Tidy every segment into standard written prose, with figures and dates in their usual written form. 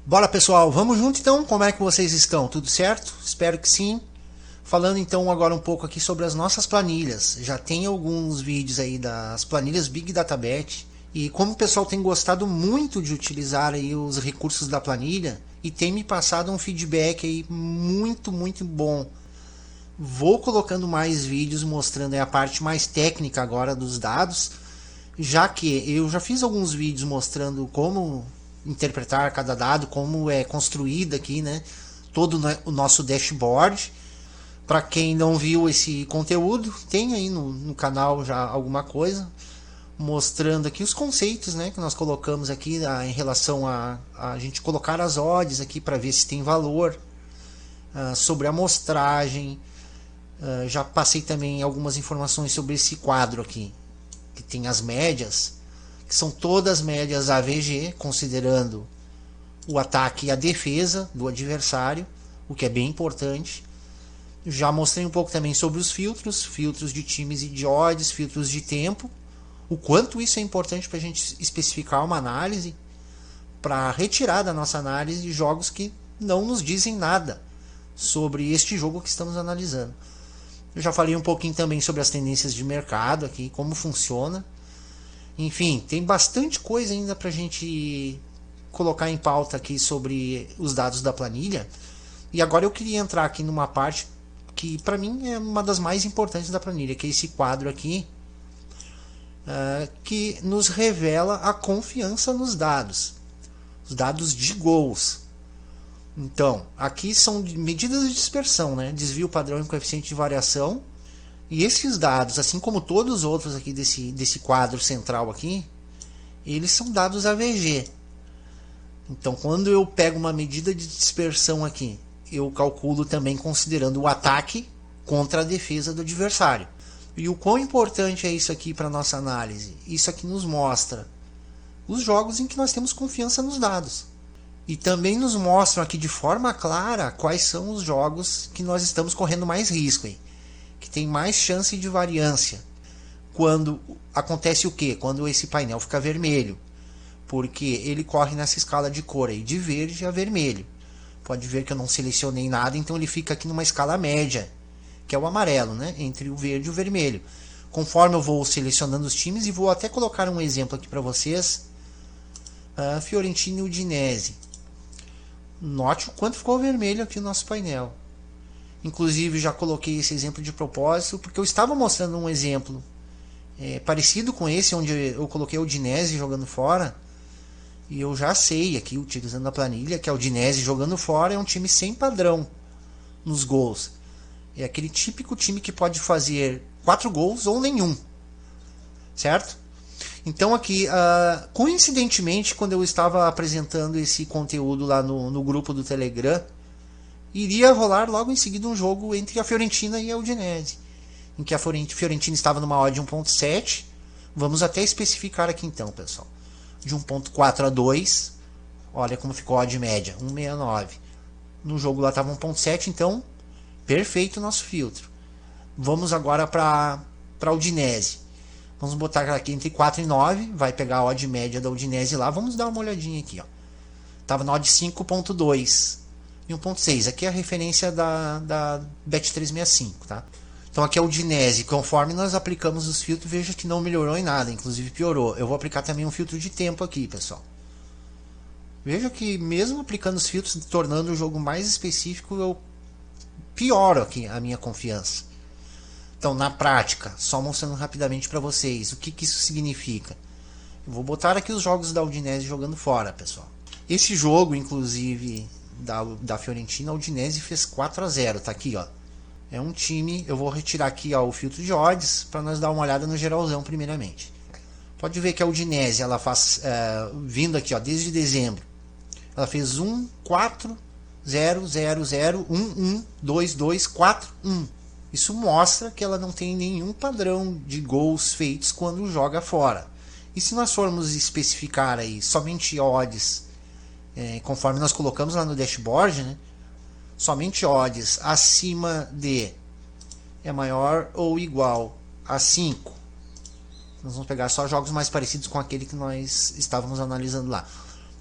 Bora pessoal, vamos junto então? Como é que vocês estão? Tudo certo? Espero que sim. Falando então agora um pouco aqui sobre as nossas planilhas. Já tem alguns vídeos aí das planilhas Big Data Bet. E como o pessoal tem gostado muito de utilizar aí os recursos da planilha e tem me passado um feedback aí muito bom. Vou colocando mais vídeos mostrando aí a parte mais técnica agora dos dados, já que eu já fiz alguns vídeos mostrando como interpretar cada dado, como é construído aqui, né, todo o nosso dashboard. Para quem não viu esse conteúdo, tem aí no canal já alguma coisa mostrando aqui os conceitos, né, que nós colocamos aqui em relação a gente colocar as odds aqui para ver se tem valor, sobre a amostragem. Já passei também algumas informações sobre esse quadro aqui, que tem as médias, que são todas médias AVG, considerando o ataque e a defesa do adversário, o que é bem importante. Já mostrei um pouco também sobre os filtros de times e de odds, filtros de tempo, o quanto isso é importante para a gente especificar uma análise, para retirar da nossa análise jogos que não nos dizem nada sobre este jogo que estamos analisando. Eu já falei um pouquinho também sobre as tendências de mercado aqui, como funciona. Enfim, tem bastante coisa ainda para a gente colocar em pauta aqui sobre os dados da planilha. E agora eu queria entrar aqui numa parte que para mim é uma das mais importantes da planilha, que é esse quadro aqui, que nos revela a confiança nos dados. Os dados de gols. Então, aqui são medidas de dispersão, né? Desvio padrão e coeficiente de variação. E esses dados, assim como todos os outros aqui desse quadro central aqui, eles são dados AVG. Então, quando eu pego uma medida de dispersão aqui, eu calculo também considerando o ataque contra a defesa do adversário. E o quão importante é isso aqui para a nossa análise? Isso aqui nos mostra os jogos em que nós temos confiança nos dados. E também nos mostram aqui de forma clara quais são os jogos que nós estamos correndo mais risco, hein? Que tem mais chance de variância. Quando acontece o quê? Quando esse painel fica vermelho. Porque ele corre nessa escala de cor aí, de verde a vermelho. Pode ver que eu não selecionei nada, então ele fica aqui numa escala média, que é o amarelo, né? Entre o verde e o vermelho. Conforme eu vou selecionando os times, e vou até colocar um exemplo aqui para vocês. Fiorentina e Udinese. Note o quanto ficou vermelho aqui o nosso painel. Inclusive já coloquei esse exemplo de propósito, porque eu estava mostrando um exemplo parecido com esse, onde eu coloquei a Udinese jogando fora. E eu já sei aqui, utilizando a planilha, que a Udinese jogando fora é um time sem padrão nos gols. É aquele típico time que pode fazer 4 gols ou nenhum. Certo? Então aqui, coincidentemente, quando eu estava apresentando esse conteúdo lá no grupo do Telegram, iria rolar logo em seguida um jogo entre a Fiorentina e a Udinese, em que a Fiorentina estava numa odd de 1.7. Vamos até especificar aqui então, pessoal. De 1.4 a 2, olha como ficou a odd média, 1.69. No jogo lá estava 1.7, então perfeito o nosso filtro. Vamos agora para a Udinese. Vamos botar aqui entre 4 e 9. Vai pegar a odd média da Udinese lá. Vamos dar uma olhadinha aqui. Estava na odd 5.2 e 1.6. Aqui é a referência da Bet365. Tá? Então aqui é a Udinese. Conforme nós aplicamos os filtros, veja que não melhorou em nada. Inclusive piorou. Eu vou aplicar também um filtro de tempo aqui, pessoal. Veja que mesmo aplicando os filtros, tornando o jogo mais específico, eu pioro aqui a minha confiança. Então, na prática, só mostrando rapidamente para vocês o que isso significa. Eu vou botar aqui os jogos da Udinese jogando fora, pessoal. Esse jogo, inclusive, da Fiorentina, a Udinese fez 4-0. Tá aqui, ó. É um time... Eu vou retirar aqui, ó, o filtro de odds para nós dar uma olhada no geralzão primeiramente. Pode ver que a Udinese, ela faz... vindo aqui, ó, desde dezembro. Ela fez 1, 4, 0, 0, 0, 1, 1, 2, 2, 4, 1. Isso mostra que ela não tem nenhum padrão de gols feitos quando joga fora. E se nós formos especificar aí somente odds, conforme nós colocamos lá no dashboard, né, somente odds acima de é maior ou igual a 5. Nós vamos pegar só jogos mais parecidos com aquele que nós estávamos analisando lá.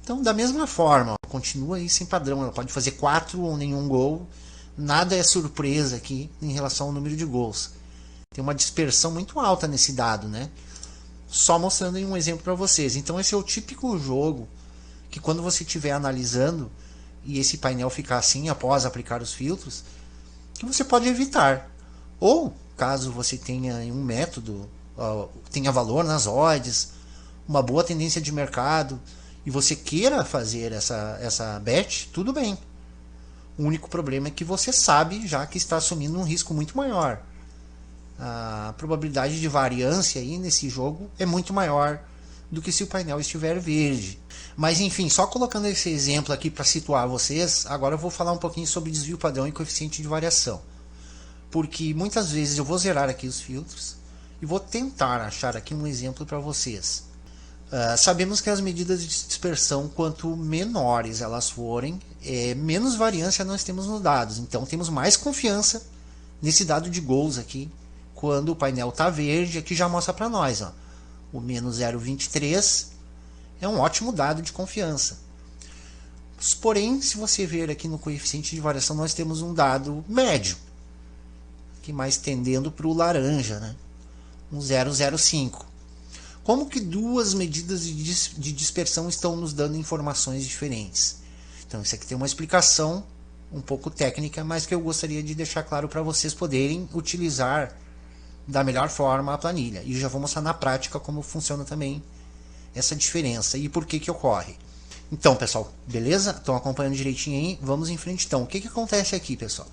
Então, da mesma forma, ó, continua aí sem padrão. Ela pode fazer 4 ou nenhum gol. Nada é surpresa aqui em relação ao número de gols. Tem uma dispersão muito alta nesse dado, né? Só mostrando aí um exemplo para vocês. Então, esse é o típico jogo que quando você estiver analisando e esse painel ficar assim após aplicar os filtros, que você pode evitar. Ou, caso você tenha um método, tenha valor nas odds, uma boa tendência de mercado, e você queira fazer essa bet, tudo bem. O único problema é que você sabe já que está assumindo um risco muito maior. A probabilidade de variância aí nesse jogo é muito maior do que se o painel estiver verde. Mas enfim, só colocando esse exemplo aqui para situar vocês, agora eu vou falar um pouquinho sobre desvio padrão e coeficiente de variação. Porque muitas vezes eu vou zerar aqui os filtros e vou tentar achar aqui um exemplo para vocês. Sabemos que as medidas de dispersão, quanto menores elas forem, menos variância nós temos nos dados. Então temos mais confiança nesse dado de gols aqui, quando o painel está verde, aqui já mostra para nós. Ó, o menos 0,23 é um ótimo dado de confiança. Porém, se você ver aqui no coeficiente de variação, nós temos um dado médio, que mais tendendo para o laranja, né? Um 0,05. Como que duas medidas de dispersão estão nos dando informações diferentes? Então, isso aqui tem uma explicação um pouco técnica, mas que eu gostaria de deixar claro para vocês poderem utilizar da melhor forma a planilha. E já vou mostrar na prática como funciona também essa diferença e por que ocorre. Então, pessoal, beleza? Estão acompanhando direitinho aí? Vamos em frente então. O que acontece aqui, pessoal?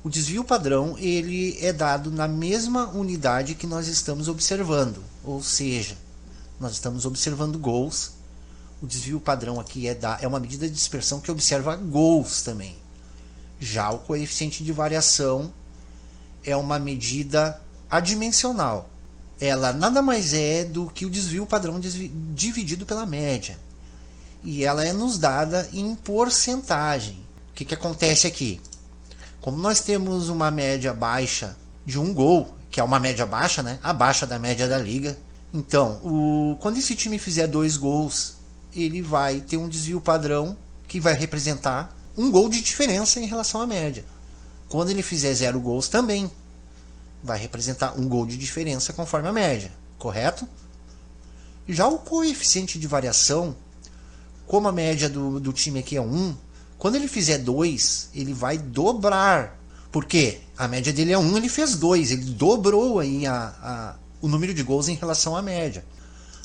O desvio padrão ele é dado na mesma unidade que nós estamos observando, ou seja, nós estamos observando gols. O desvio padrão aqui é uma medida de dispersão que observa gols também. Já o coeficiente de variação é uma medida adimensional. Ela nada mais é do que o desvio padrão dividido pela média. E ela é nos dada em porcentagem. O que acontece aqui? Como nós temos uma média baixa de um gol, que é uma média baixa, né? Abaixo da média da liga. Então, quando esse time fizer 2 gols, ele vai ter um desvio padrão que vai representar um gol de diferença em relação à média. Quando ele fizer 0 gols também, vai representar um gol de diferença conforme a média, correto? Já o coeficiente de variação, como a média do time aqui é 1, quando ele fizer 2, ele vai dobrar. Por quê? A média dele é 1, ele fez 2. Ele dobrou aí o número de gols em relação à média.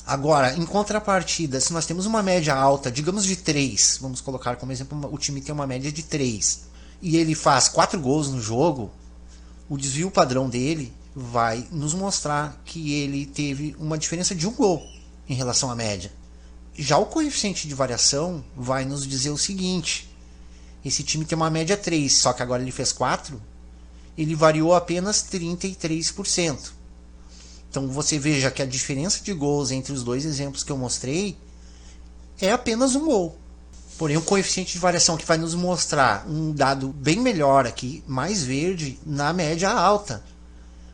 Agora, em contrapartida, se nós temos uma média alta, digamos de 3, vamos colocar como exemplo, o time tem uma média de 3, e ele faz 4 gols no jogo, o desvio padrão dele vai nos mostrar que ele teve uma diferença de 1 gol em relação à média. Já o coeficiente de variação vai nos dizer o seguinte: esse time tem uma média 3, só que agora ele fez 4, ele variou apenas 33%. Então você veja que a diferença de gols entre os dois exemplos que eu mostrei é apenas 1 gol. Porém, o coeficiente de variação que vai nos mostrar um dado bem melhor aqui, mais verde, na média alta.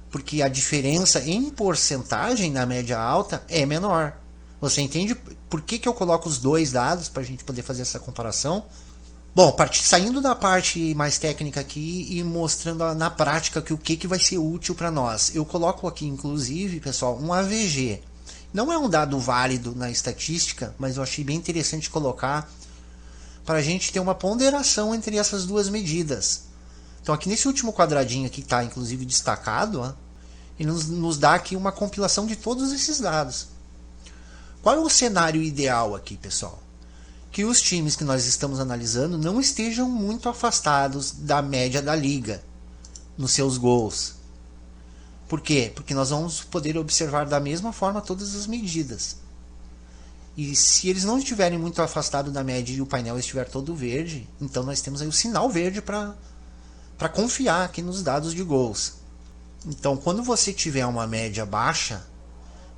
Porque a diferença em porcentagem na média alta é menor. Você entende por que eu coloco os dois dados para a gente poder fazer essa comparação? Bom, saindo da parte mais técnica aqui e mostrando na prática que o que vai ser útil para nós. Eu coloco aqui, inclusive, pessoal, um AVG. Não é um dado válido na estatística, mas eu achei bem interessante colocar para a gente ter uma ponderação entre essas duas medidas. Então aqui nesse último quadradinho aqui está inclusive destacado, ó, ele nos dá aqui uma compilação de todos esses dados. Qual é o cenário ideal aqui, pessoal? Que os times que nós estamos analisando não estejam muito afastados da média da liga nos seus gols. Por quê? Porque nós vamos poder observar da mesma forma todas as medidas. E se eles não estiverem muito afastados da média e o painel estiver todo verde, então nós temos aí o sinal verde para confiar aqui nos dados de gols. Então, quando você tiver uma média baixa,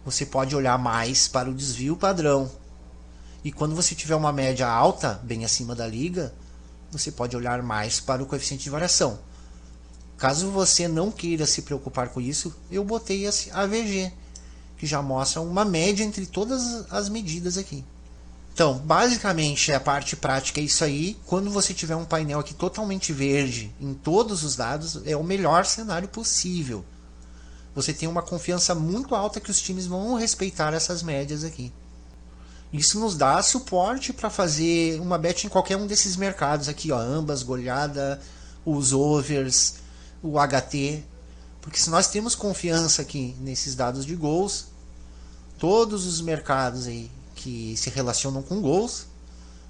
você pode olhar mais para o desvio padrão. E quando você tiver uma média alta, bem acima da liga, você pode olhar mais para o coeficiente de variação. Caso você não queira se preocupar com isso, eu botei esse AVG, que já mostra uma média entre todas as medidas aqui. Então, basicamente, a parte prática é isso aí. Quando você tiver um painel aqui totalmente verde em todos os dados, é o melhor cenário possível. Você tem uma confiança muito alta que os times vão respeitar essas médias aqui. Isso nos dá suporte para fazer uma bet em qualquer um desses mercados aqui, ó, ambas, goleada, os overs, o HT. Porque se nós temos confiança aqui nesses dados de gols, todos os mercados aí que se relacionam com gols,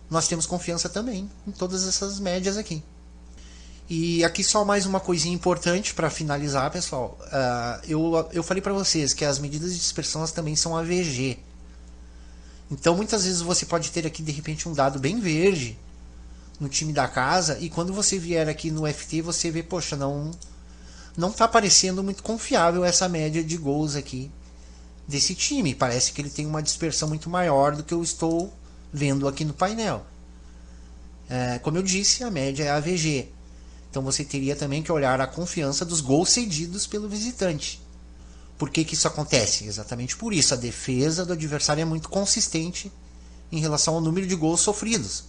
nós temos confiança também em todas essas médias aqui. E aqui só mais uma coisinha importante para finalizar, pessoal. Eu falei para vocês que as medidas de dispersão elas também são AVG. Então muitas vezes você pode ter aqui de repente um dado bem verde no time da casa, e quando você vier aqui no FT você vê, poxa, não está parecendo muito confiável essa média de gols aqui desse time. Parece que ele tem uma dispersão muito maior do que eu estou vendo aqui no painel. Como eu disse, a média é AVG. Então você teria também que olhar a confiança dos gols cedidos pelo visitante. Por que isso acontece? Exatamente por isso. A defesa do adversário é muito consistente em relação ao número de gols sofridos.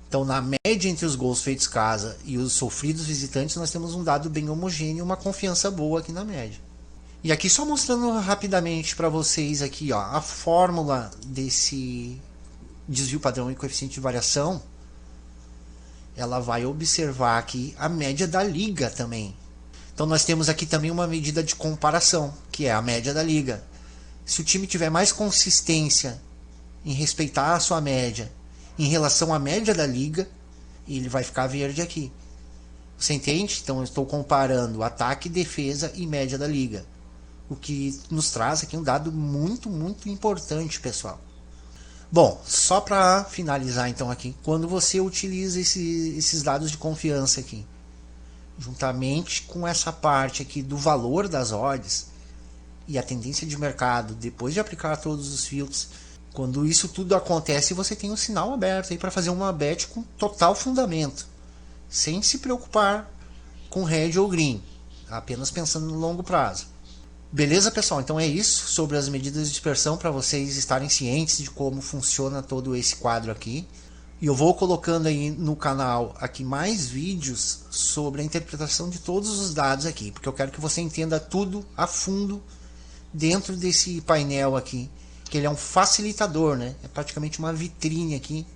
Então, na média entre os gols feitos casa e os sofridos visitantes, nós temos um dado bem homogêneo, uma confiança boa aqui na média. E aqui só mostrando rapidamente para vocês aqui, ó, a fórmula desse desvio padrão e coeficiente de variação. Ela vai observar aqui a média da liga também. Então nós temos aqui também uma medida de comparação, que é a média da liga. Se o time tiver mais consistência em respeitar a sua média em relação à média da liga, ele vai ficar verde aqui. Você entende? Então eu estou comparando ataque, defesa e média da liga. O que nos traz aqui um dado muito, muito importante, pessoal. Bom, só para finalizar então aqui, quando você utiliza esses dados de confiança aqui, juntamente com essa parte aqui do valor das odds e a tendência de mercado, depois de aplicar todos os filtros, quando isso tudo acontece, você tem um sinal aberto aí para fazer uma bet com total fundamento, sem se preocupar com red ou green, apenas pensando no longo prazo. Beleza, pessoal? Então é isso sobre as medidas de dispersão, para vocês estarem cientes de como funciona todo esse quadro aqui. E eu vou colocando aí no canal aqui mais vídeos sobre a interpretação de todos os dados aqui, porque eu quero que você entenda tudo a fundo dentro desse painel aqui, que ele é um facilitador, né? É praticamente uma vitrine aqui,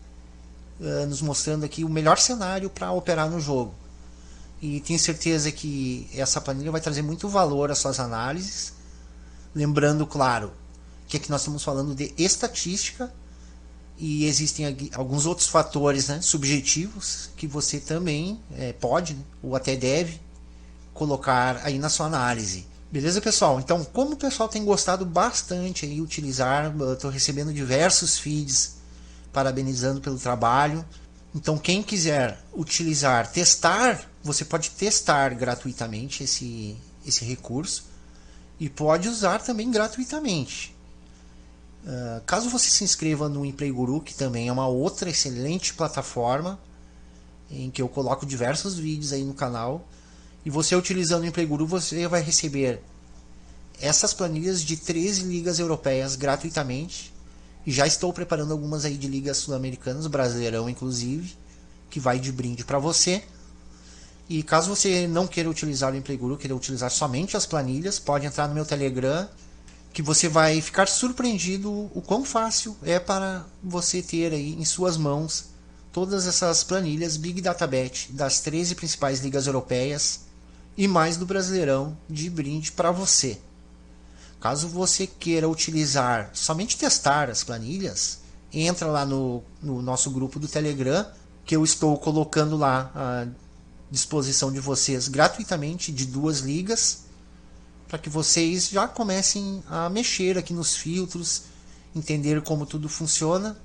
nos mostrando aqui o melhor cenário para operar no jogo. E tenho certeza que essa planilha vai trazer muito valor às suas análises. Lembrando, claro, que aqui nós estamos falando de estatística e existem alguns outros fatores, né, subjetivos que você também pode, né, ou até deve colocar aí na sua análise. Beleza, pessoal? Então, como o pessoal tem gostado bastante aí utilizar, estou recebendo diversos feeds parabenizando pelo trabalho. Então, quem quiser utilizar, testar, você pode testar gratuitamente esse recurso e pode usar também gratuitamente. Caso você se inscreva no ImPlayGuru, que também é uma outra excelente plataforma em que eu coloco diversos vídeos aí no canal, e você utilizando o ImPlayGuru, você vai receber essas planilhas de 13 ligas europeias gratuitamente. E já estou preparando algumas aí de ligas sul-americanas, Brasileirão inclusive, que vai de brinde para você. E caso você não queira utilizar o ImPlayGuru, queira utilizar somente as planilhas, pode entrar no meu Telegram, que você vai ficar surpreendido o quão fácil é para você ter aí em suas mãos todas essas planilhas Big Data Bet das 13 principais ligas europeias e mais do Brasileirão de brinde para você. Caso você queira utilizar, somente testar as planilhas, entra lá no nosso grupo do Telegram, que eu estou colocando lá à disposição de vocês gratuitamente de 2 ligas, para que vocês já comecem a mexer aqui nos filtros, entender como tudo funciona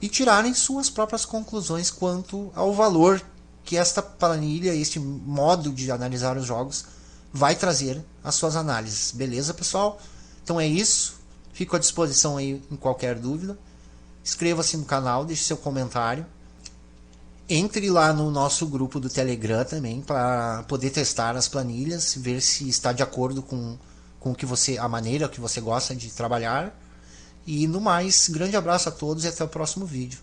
e tirarem suas próprias conclusões quanto ao valor que esta planilha, este modo de analisar os jogos vai trazer às suas análises. Beleza, pessoal? Então é isso. Fico à disposição aí em qualquer dúvida. Inscreva-se no canal, deixe seu comentário. Entre lá no nosso grupo do Telegram também para poder testar as planilhas, ver se está de acordo com o que você, a maneira que você gosta de trabalhar. E no mais, grande abraço a todos e até o próximo vídeo.